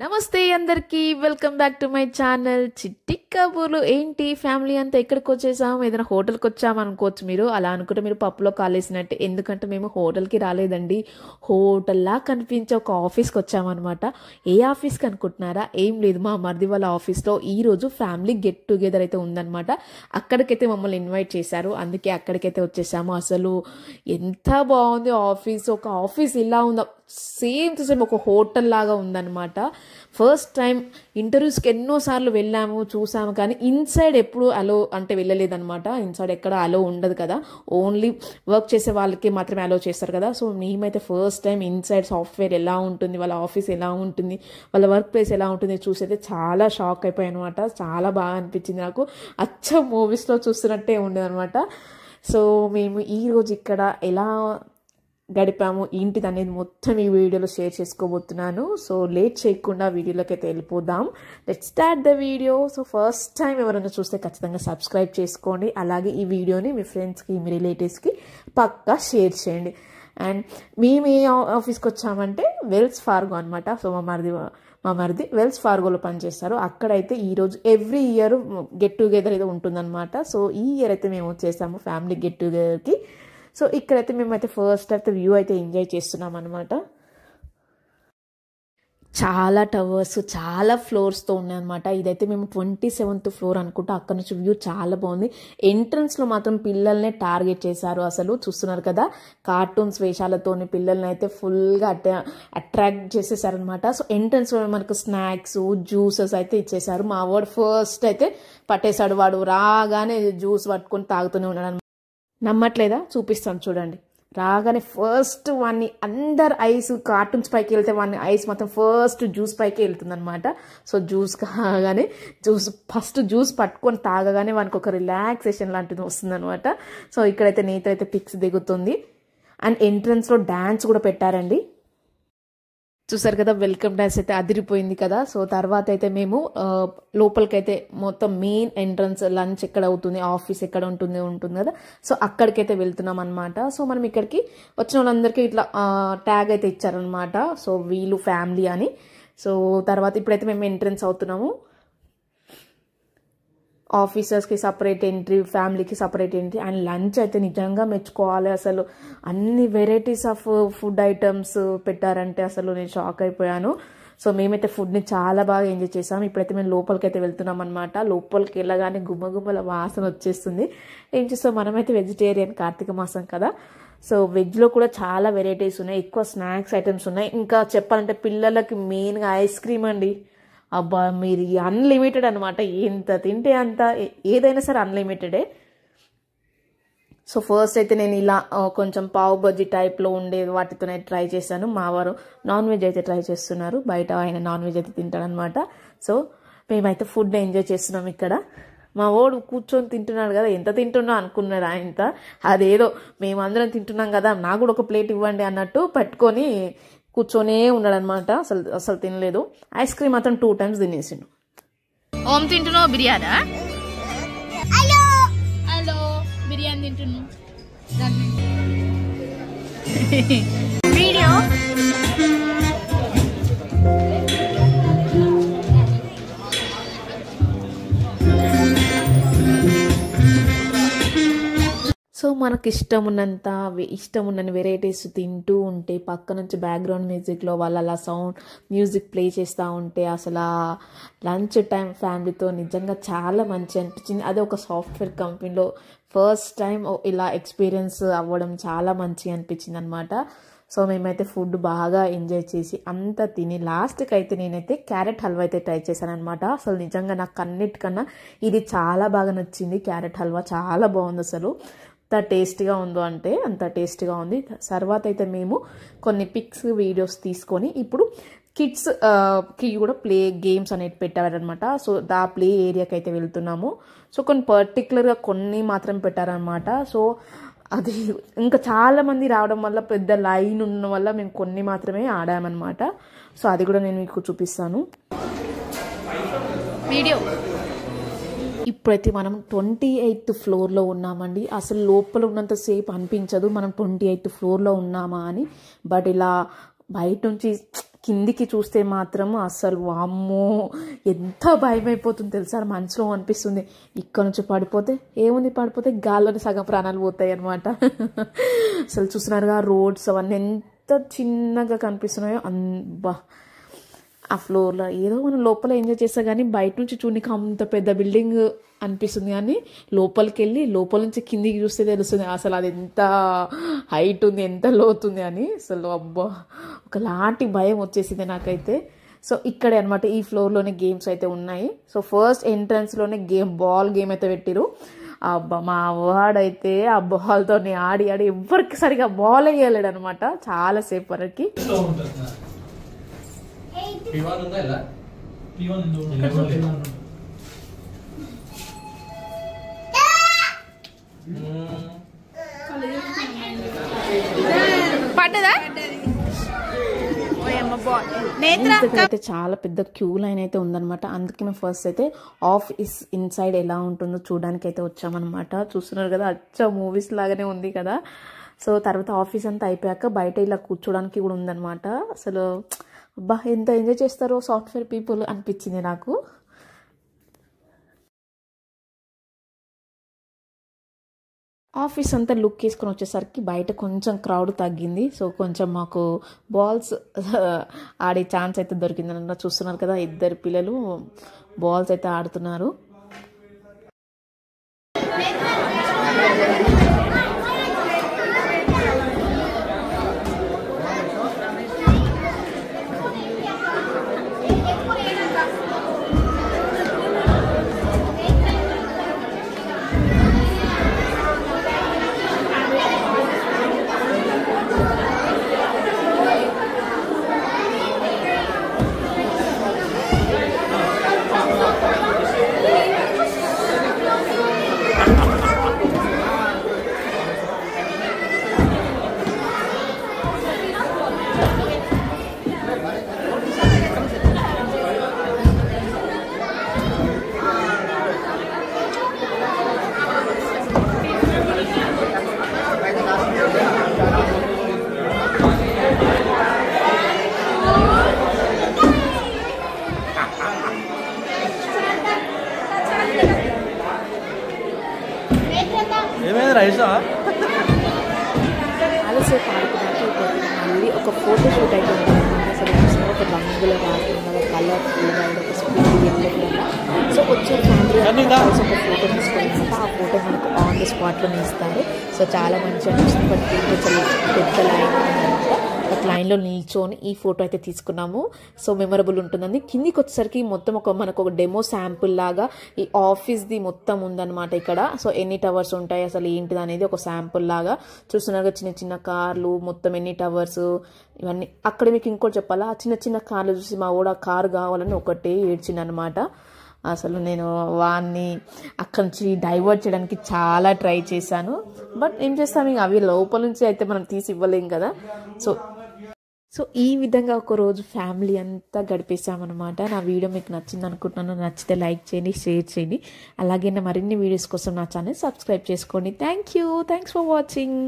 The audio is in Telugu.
నమస్తే అందరికీ welcome back to my channel చిట్టి కబుర్లు. ఏంటి ఫ్యామిలీ అంతా ఎక్కడికి వచ్చేసాము? ఏదైనా హోటల్కి వచ్చాము అనుకోవచ్చు మీరు. అలా అనుకుంటే మీరు పప్పులో కాలేసినట్టే. ఎందుకంటే మేము హోటల్కి రాలేదండి, హోటల్లా కనిపించే ఒక ఆఫీస్కి వచ్చామన్నమాట. ఏ ఆఫీస్కి అనుకుంటున్నారా? ఏం లేదు, మా మరిది వాళ్ళ ఆఫీస్లో ఈరోజు ఫ్యామిలీ గెట్ టుగెదర్ అయితే ఉందన్నమాట. అక్కడికైతే మమ్మల్ని ఇన్వైట్ చేశారు, అందుకే అక్కడికైతే వచ్చేసాము. అసలు ఎంత బాగుంది ఆఫీస్. ఒక ఆఫీస్ ఇలా ఉందా, సేమ్ టు సేమ్ ఒక హోటల్ లాగా ఉందన్నమాట. ఫస్ట్ టైం ఇంటర్వ్యూస్కి ఎన్నోసార్లు వెళ్ళాము, చూసాము, కానీ ఇన్సైడ్ ఎప్పుడు అలో అంటే వెళ్ళలేదన్నమాట. ఇన్సైడ్ ఎక్కడ అలో ఉండదు కదా, ఓన్లీ వర్క్ చేసే వాళ్ళకి మాత్రమే అలో చేస్తారు కదా. సో మేమైతే ఫస్ట్ టైం ఇన్సైడ్ సాఫ్ట్వేర్ ఎలా ఉంటుంది, వాళ్ళ ఆఫీస్ ఎలా ఉంటుంది, వాళ్ళ వర్క్ ప్లేస్ ఎలా ఉంటుంది చూసి అయితే చాలా షాక్ అయిపోయాయి అనమాట. చాలా బాగా అనిపించింది నాకు. అచ్చం మూవీస్లో చూస్తున్నట్టే ఉండేది అనమాట. సో మేము ఈరోజు ఇక్కడ ఎలా గడిపాము ఏంటిది అనేది మొత్తం ఈ వీడియోలో షేర్ చేసుకోబోతున్నాను. సో లేట్ చేయకుండా వీడియోలోకి అయితే వెళ్ళిపోదాం. Let's start the video. So first time ఎవరైనా చూస్తే ఖచ్చితంగా సబ్స్క్రైబ్ చేసుకోండి. అలాగే ఈ వీడియోని మీ ఫ్రెండ్స్కి, మీ రిలేటివ్స్కి పక్కా షేర్ చేయండి. అండ్ మేము ఏ ఆఫీస్కి వచ్చామంటే వెల్స్ ఫార్గో అనమాట. సో మా మరిది వెల్స్ ఫార్గోలో పనిచేస్తారు. అక్కడైతే ఈరోజు ఎవ్రీ ఇయర్ గెట్ టుగెదర్ అయితే ఉంటుందన్నమాట. సో ఈ ఇయర్ అయితే మేము వచ్చేసాము ఫ్యామిలీ గెట్ టుగెదర్కి. సో ఇక్కడైతే మేమైతే ఫస్ట్ అయితే వ్యూ అయితే ఎంజాయ్ చేస్తున్నాం అనమాట. చాలా టవర్స్, చాలా ఫ్లోర్స్తో ఉన్నాయన్నమాట. ఇదైతే మేము 27th ఫ్లోర్ అనుకుంటా. అక్కడ నుంచి వ్యూ చాలా బాగుంది. ఎంట్రన్స్లో మాత్రం పిల్లల్నే టార్గెట్ చేశారు. అసలు చూస్తున్నారు కదా, కార్టూన్స్ వేషాలతోని పిల్లల్ని అయితే ఫుల్గా అట్రాక్ట్ చేసేసారనమాట. సో ఎంట్రన్స్లో మనకు స్నాక్స్, జ్యూసెస్ అయితే ఇచ్చేసారు. మా వాడు ఫస్ట్ అయితే పట్టేశాడు. వాడు రాగానే జ్యూస్ పట్టుకొని తాగుతూనే ఉన్నాడు. నమ్మట్లేదా? చూపిస్తాను చూడండి. రాగానే ఫస్ట్ వాడిని అందరు ఐస్ కార్టూన్స్ పైకి వెళ్తే వాడిని ఐస్ మొత్తం ఫస్ట్ జ్యూస్ పైకి వెళ్తుంది అనమాట. సో జ్యూస్ కాగానే ఫస్ట్ జ్యూస్ పట్టుకొని తాగగానే వానికి ఒక రిలాక్సేషన్ లాంటిది వస్తుంది అనమాట. సో ఇక్కడైతే నేత అయితే పిక్స్ దిగుతుంది. అండ్ ఎంట్రన్స్లో డ్యాన్స్ కూడా పెట్టారండి. చూసారు కదా, వెల్కమ్ డ్యాన్స్ అయితే అదిరిపోయింది కదా. సో తర్వాత అయితే మేము లోపలికైతే మొత్తం మెయిన్ ఎంట్రన్స్ లంచ్ ఎక్కడ అవుతుంది, ఆఫీస్ ఎక్కడ ఉంటుంది కదా, సో అక్కడికైతే వెళ్తున్నాం అనమాట. సో మనం ఇక్కడికి వచ్చిన వాళ్ళందరికీ ఇట్లా ట్యాగ్ అయితే ఇచ్చారనమాట. సో వీళ్ళు ఫ్యామిలీ అని. సో తర్వాత ఇప్పుడైతే మేము ఎంట్రన్స్ అవుతున్నాము. ఆఫీసర్స్కి సపరేట్ ఎంట్రీ, ఫ్యామిలీకి సపరేట్ ఎంట్రీ. అండ్ లంచ్ అయితే నిజంగా మెచ్చుకోవాలి. అసలు అన్ని వెరైటీస్ ఆఫ్ ఫుడ్ ఐటమ్స్ పెట్టారంటే అసలు నేను షాక్ అయిపోయాను. సో మేమైతే ఫుడ్ని చాలా బాగా ఎంజాయ్ చేసాం. ఇప్పుడైతే మేము లోపలికి అయితే వెళ్తున్నాం అనమాట. లోపలికి వెళ్ళగానే గుమ్మగుమ్మల వాసన వచ్చేస్తుంది. ఏం చేస్తాం, మనమైతే వెజిటేరియన్, కార్తీక మాసం కదా. సో వెజ్లో కూడా చాలా వెరైటీస్ ఉన్నాయి, ఎక్కువ స్నాక్స్ ఐటమ్స్ ఉన్నాయి. ఇంకా చెప్పాలంటే పిల్లలకి మెయిన్గా ఐస్ క్రీమ్ అండి. అబ్బా, మీరు అన్లిమిటెడ్ అనమాట. ఎంత తింటే అంత, ఏదైనా సరే అన్లిమిటెడే. సో ఫస్ట్ అయితే నేను ఇలా కొంచెం పావు బజ్జీ టైప్లో ఉండే వాటితోనే ట్రై చేశాను. మా వారు నాన్ వెజ్ అయితే ట్రై చేస్తున్నారు. బయట ఆయన నాన్ వెజ్ అయితే తింటాడనమాట. సో మేమైతే ఫుడ్ ఎంజాయ్ చేస్తున్నాం ఇక్కడ. మా వాడు కూర్చొని తింటున్నాడు కదా, ఎంత తింటున్నా అనుకున్నాడు ఆయన. అదేదో మేమందరం తింటున్నాం కదా, నాకు కూడా ఒక ప్లేట్ ఇవ్వండి అన్నట్టు పట్టుకొని కూర్చొనే ఉన్నాడు అనమాట. అసలు తినలేదు. ఐస్ క్రీమ్ మాత్రం 2 times తినేసిండు. ఓం తింటున్నావు బిర్యానా? హలో బిర్యానీ తింటున్నావు వీడియో. సో మనకు ఇష్టం ఉన్నన్ని వెరైటీస్ తింటూ ఉంటే పక్క నుంచి బ్యాక్గ్రౌండ్ మ్యూజిక్లో వాళ్ళు అలా మ్యూజిక్ ప్లే చేస్తూ ఉంటే అసలు లంచ్ టైం ఫ్యామిలీతో నిజంగా చాలా మంచి అనిపించింది. అదే ఒక సాఫ్ట్వేర్ కంపెనీలో ఫస్ట్ టైం ఇలా ఎక్స్పీరియన్స్ అవ్వడం చాలా మంచిగా అనిపించింది అనమాట. సో మేమైతే ఫుడ్ బాగా ఎంజాయ్ చేసి అంతా తిని లాస్ట్కి అయితే నేనైతే క్యారెట్ హల్వా అయితే ట్రై చేశాను అనమాట. అసలు నిజంగా నాకు అన్నిటికన్నా ఇది చాలా బాగా నచ్చింది. క్యారెట్ హల్వా చాలా బాగుంది. అసలు ఎంత టేస్టీగా ఉందో అంటే అంత టేస్టీగా ఉంది. తర్వాత అయితే మేము కొన్ని పిక్స్, వీడియోస్ తీసుకొని ఇప్పుడు కిడ్స్కి కూడా ప్లే గేమ్స్ అనేది పెట్టారనమాట. సో ఆ ప్లే ఏరియాకి అయితే వెళ్తున్నాము. సో కొన్ని పర్టికులర్గా కొన్ని మాత్రం పెట్టారనమాట. సో అది ఇంకా చాలామంది రావడం వల్ల పెద్ద లైన్ ఉన్న వల్ల మేము కొన్ని మాత్రమే ఆడామన్నమాట. సో అది కూడా నేను మీకు చూపిస్తాను వీడియో. ఇప్పుడైతే మనం 28th ఫ్లోర్లో ఉన్నామండి. అసలు లోపల ఉన్నంతసేపు అనిపించదు మనం 28th ఫ్లోర్లో ఉన్నామా అని. బట్ ఇలా బయట నుంచి కిందికి చూస్తే మాత్రం అసలు వామ్మో ఎంత భయం అయిపోతుంది తెలుసా, మనసులో అనిపిస్తుంది ఇక్కడ నుంచి పడిపోతే ఏముంది, పడిపోతే గాల్లోని సగం ప్రాణాలు పోతాయి అనమాట. అసలు చూస్తున్నారుగా రోడ్స్ అవన్నీ ఎంత చిన్నగా కనిపిస్తున్నాయో, బా ఆ ఫ్లోర్లో ఏదో మనం లోపల ఎంజాయ్ చేస్తా కానీ బయట నుంచి చూడడానికి అంత పెద్ద బిల్డింగ్ అనిపిస్తుంది, కానీ లోపలికి వెళ్ళి లోపల నుంచి కిందికి చూస్తే తెలుస్తుంది అసలు అది ఎంత హైట్ ఉంది, ఎంత లోతుంది అని. అసలు అబ్బా ఒకలాంటి భయం వచ్చేసింది నాకైతే. సో ఇక్కడే అనమాట ఈ ఫ్లోర్లోనే గేమ్స్ అయితే ఉన్నాయి. సో ఫస్ట్ ఎంట్రన్స్లోనే బాల్ గేమ్ అయితే పెట్టిరు. అబ్బా మా వాడైతే ఆ బాల్తో ఆడి ఎవరికి సరిగా బాల్ వేయలేడు అనమాట చాలాసేపు వరకు. పడ్డదా అయితే చాలా పెద్ద క్యూ లైన్ అయితే ఉందన్నమాట. అందుకే మేము ఫస్ట్ అయితే ఆఫీస్ ఇన్సైడ్ ఎలా ఉంటుందో చూడడానికి అయితే వచ్చామన్నమాట. చూస్తున్నారు కదా అచ్చ మూవీస్ లాగానే ఉంది కదా. సో తర్వాత ఆఫీస్ అంతా అయిపోయాక బయట ఇలా కూర్చోడానికి కూడా ఉందన్నమాట. అసలు అబ్బా ఎంత ఎంజాయ్ చేస్తారో సాఫ్ట్వేర్ పీపుల్ అనిపించింది నాకు. ఆఫీస్ అంతా లుక్ వేసుకొని వచ్చేసరికి బయట కొంచెం క్రౌడ్ తగ్గింది. సో కొంచెం మాకు బాల్స్ ఆడే ఛాన్స్ అయితే దొరికిందన్న. చూస్తున్నారు కదా ఇద్దరు పిల్లలు బాల్స్ అయితే ఆడుతున్నారు. చాలాసేపు ఆడుకున్నాక మళ్ళీ ఒక ఫోటో షూట్ అయితే ఉందన్నమాట. అసలు ఒక రంగుల రాకుండా ఒక కలర్ఫుల్గా ఒక స్పీడ్ వెళ్ళకుండా. సో వచ్చే ఫ్యామిలీ కలిసి ఒక ఫోటో తీసుకున్నాక ఆ ఫోటో మనకు ఆన్ ద స్పాట్లో ఇస్తారు. సో చాలా మంచిగా అనిపిస్తుంది. బట్ కొంచెం పెద్ద లైన్ ఉందన్నమాట. ఒక లైన్లో నిల్చొని ఈ ఫోటో అయితే తీసుకున్నాము. సో మెమరబుల్ ఉంటుందని. కిందికి వచ్చేసరికి మొత్తం మనకు ఒక డెమో శాంపుల్ లాగా ఈ ఆఫీస్ది మొత్తం ఉందన్నమాట ఇక్కడ. సో ఎన్ని టవర్స్ ఉంటాయి అసలు ఏంటిది అనేది ఒక శాంపుల్ లాగా చూస్తున్నారుగా. చిన్న చిన్న కార్లు మొత్తం ఎన్ని టవర్స్ ఇవన్నీ. అక్కడ మీకు ఇంకోటి చెప్పాలా, ఆ చిన్న చిన్న కార్లు చూసి మా కూడా కారు కావాలని ఒకటే ఏడ్చిందనమాట. అసలు నేను వాడిని అక్కడి నుంచి డైవర్ట్ చేయడానికి చాలా ట్రై చేశాను. బట్ ఏం చేస్తాం, ఇంక అవి లోపల నుంచి అయితే మనం తీసి ఇవ్వలేం కదా. సో ఈ విధంగా ఒకరోజు ఫ్యామిలీ అంతా గడిపేసామన్నమాట. నా వీడియో మీకు నచ్చింది అనుకుంటున్నాను. నచ్చితే లైక్ చేయండి, షేర్ చేయండి. అలాగే మరిన్ని వీడియోస్ కోసం నా ఛానల్ సబ్స్క్రైబ్ చేసుకోండి. Thanks for watching.